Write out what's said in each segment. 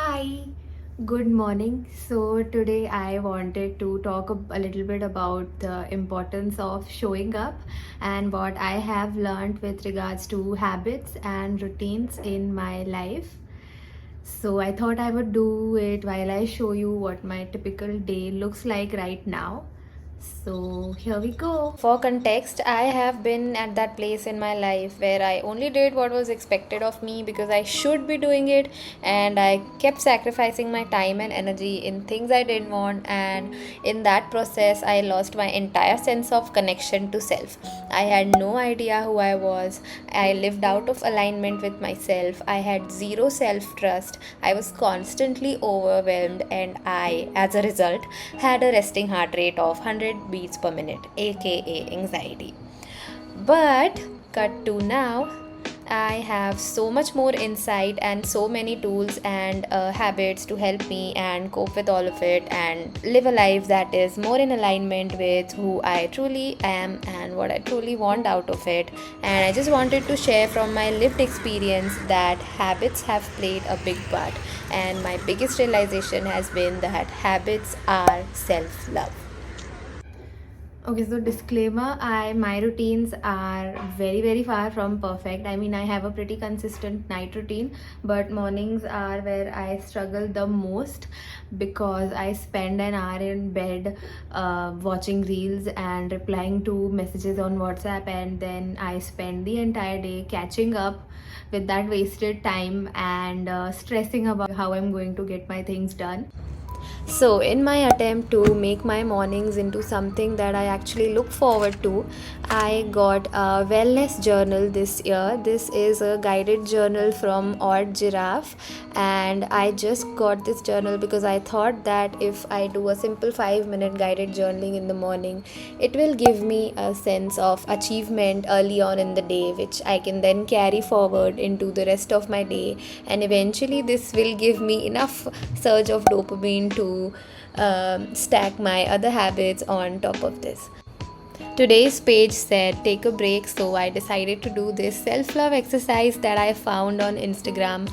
Hi, good morning. So, today I wanted to talk a little bit about the importance of showing up and what I have learned with regards to habits and routines in my life. So, I thought I would do it while I show you what my typical day looks like right now. So, here we go. For context, I have been at that place in my life where I only did what was expected of me because I should be doing it, and I kept sacrificing my time and energy in things I didn't want, and in that process, I lost my entire sense of connection to self. I had no idea who I was. I lived out of alignment with myself. I had zero self trust. I was constantly overwhelmed, and I, as a result, had a resting heart rate of 100 beats per minute, aka anxiety. But cut to now, I have so much more insight and so many tools and habits to help me and cope with all of it and live a life that is more in alignment with who I truly am and what I truly want out of it. And I just wanted to share from my lived experience that habits have played a big part. And my biggest realization has been that habits are self love. Okay, so disclaimer, I my routines are very far from perfect. I mean, I have a pretty consistent night routine, but mornings are where I struggle the most because I spend an hour in bed watching reels and replying to messages on WhatsApp, and then I spend the entire day catching up with that wasted time and stressing about how I'm going to get my things done. So, in my attempt to make my mornings into something that I actually look forward to, I got a wellness journal this year. This is a guided journal from Odd Giraffe, and I just got this journal because I thought that if I do a simple 5-minute guided journaling in the morning, it will give me a sense of achievement early on in the day, which I can then carry forward into the rest of my day, and eventually, this will give me enough surge of dopamine to stack my other habits on top of this. Today's page said take a break, so I decided to do this self love exercise that I found on Instagram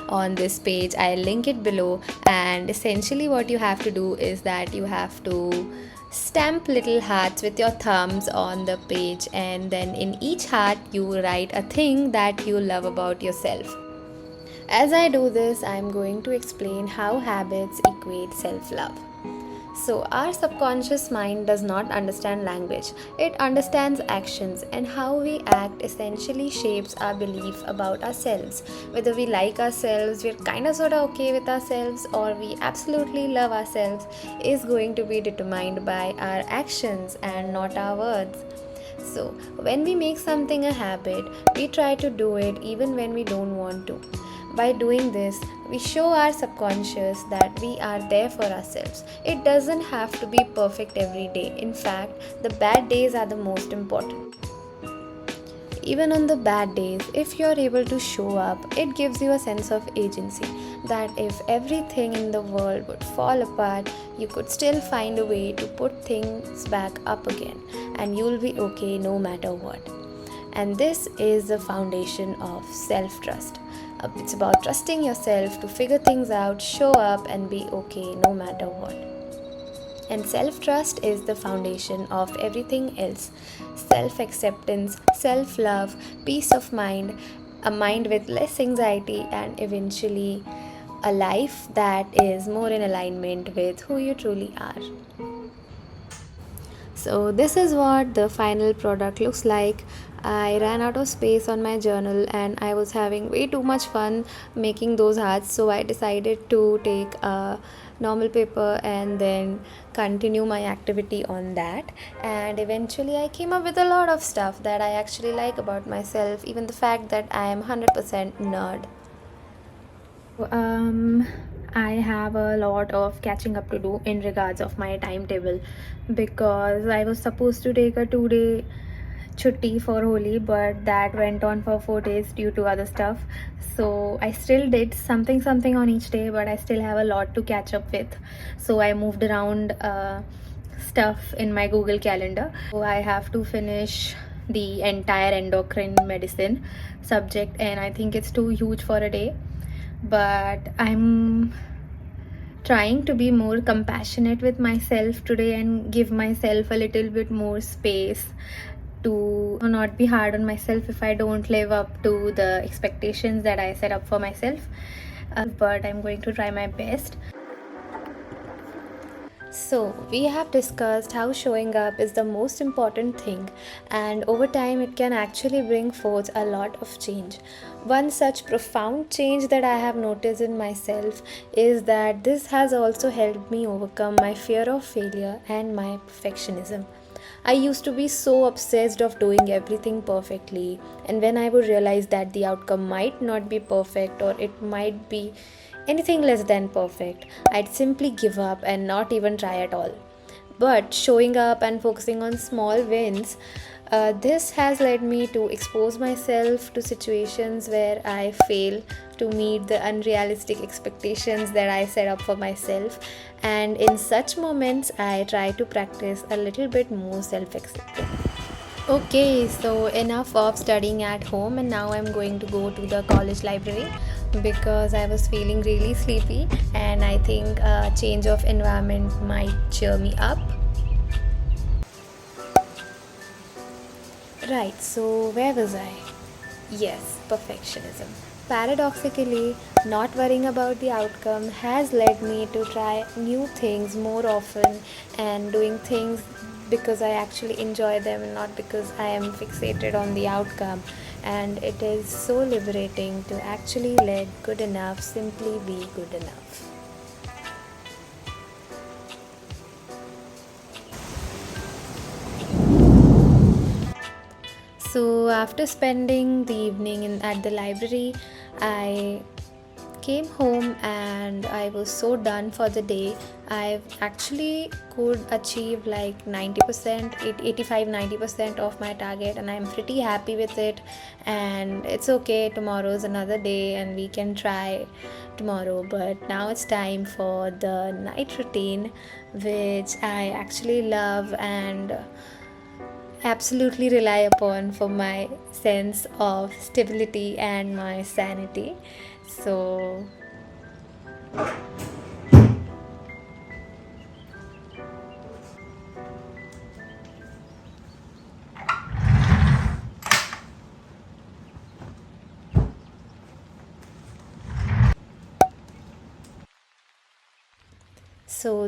on this page. I'll link it below, and essentially, what you have to do is that you have to stamp little hearts with your thumbs on the page, and then in each heart, you write a thing that you love about yourself. As I do this, I am going to explain how habits equate self love. So, our subconscious mind does not understand language, it understands actions, and how we act essentially shapes our belief about ourselves. Whether we like ourselves, we're kind of sort of okay with ourselves, or we absolutely love ourselves, is going to be determined by our actions and not our words. So, when we make something a habit, we try to do it even when we don't want to. By doing this, we show our subconscious that we are there for ourselves. It doesn't have to be perfect every day. In fact, the bad days are the most important. Even on the bad days, if you're able to show up, it gives you a sense of agency that if everything in the world would fall apart, you could still find a way to put things back up again, and you'll be okay no matter what. And this is the foundation of self trust. It's about trusting yourself to figure things out, show up, and be okay no matter what. And self trust is the foundation of everything else: self acceptance, self love, peace of mind, a mind with less anxiety, and eventually a life that is more in alignment with who you truly are. So, this is what the final product looks like. I ran out of space on my journal and I was having way too much fun making those hearts, so I decided to take a normal paper and then continue my activity on that. And eventually, I came up with a lot of stuff that I actually like about myself, even the fact that I am 100% nerd. Um, I have a lot of catching up to do in regards of my timetable because I was supposed to take a 2 day chutti for Holi, but that went on for 4 days due to other stuff. So I still did something on each day, but I still have a lot to catch up with. So I moved around stuff in my Google Calendar. So I have to finish the entire endocrine medicine subject, and I think it's too huge for a day, but I'm trying to be more compassionate with myself today and give myself a little bit more space to not be hard on myself if I don't live up to the expectations that I set up for myself. But I'm going to try my best. So, we have discussed how showing up is the most important thing, and over time, it can actually bring forth a lot of change. One such profound change that I have noticed in myself is that this has also helped me overcome my fear of failure and my perfectionism. I used to be so obsessed of doing everything perfectly, and when I would realize that the outcome might not be perfect or it might be anything less than perfect, I'd simply give up and not even try at all. But showing up and focusing on small wins, this has led me to expose myself to situations where I fail to meet the unrealistic expectations that I set up for myself. And in such moments, I try to practice a little bit more self acceptance. Okay, so enough of studying at home, and now I'm going to go to the college library because I was feeling really sleepy, and I think a change of environment might cheer me up. Right, so where was I? Yes, perfectionism. Paradoxically, not worrying about the outcome has led me to try new things more often and doing things because I actually enjoy them and not because I am fixated on the outcome. And it is so liberating to actually let good enough simply be good enough. So, after spending the evening at the library, I came home and I was so done for the day. I actually could achieve like 90%, 85-90% of my target, and I'm pretty happy with it. And it's okay, tomorrow's another day and we can try tomorrow. But now it's time for the night routine, which I actually love and absolutely rely upon for my sense of stability and my sanity. So,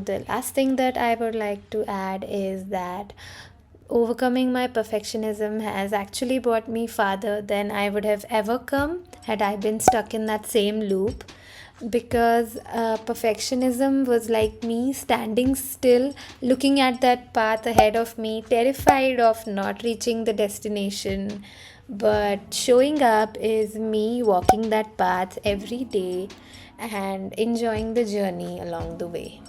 the last thing that I would like to add is that overcoming my perfectionism has actually brought me farther than I would have ever come had I been stuck in that same loop. Because perfectionism was like me standing still, looking at that path ahead of me, terrified of not reaching the destination. But showing up is me walking that path every day and enjoying the journey along the way.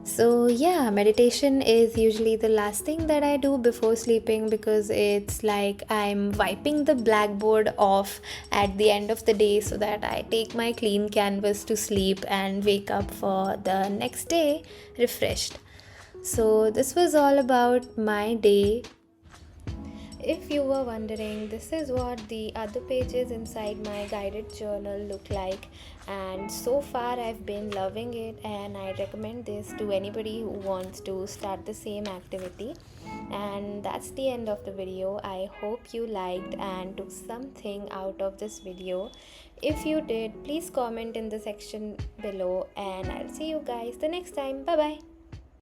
So, yeah, meditation is usually the last thing that I do before sleeping because it's like I'm wiping the blackboard off at the end of the day so that I take my clean canvas to sleep and wake up for the next day refreshed. So, this was all about my day. If you were wondering, this is what the other pages inside my guided journal look like, and so far I've been loving it, and I recommend this to anybody who wants to start the same activity. And that's the end of the video. I hope you liked and took something out of this video. If you did, please comment in the section below, and I'll see you guys the next time. Bye bye.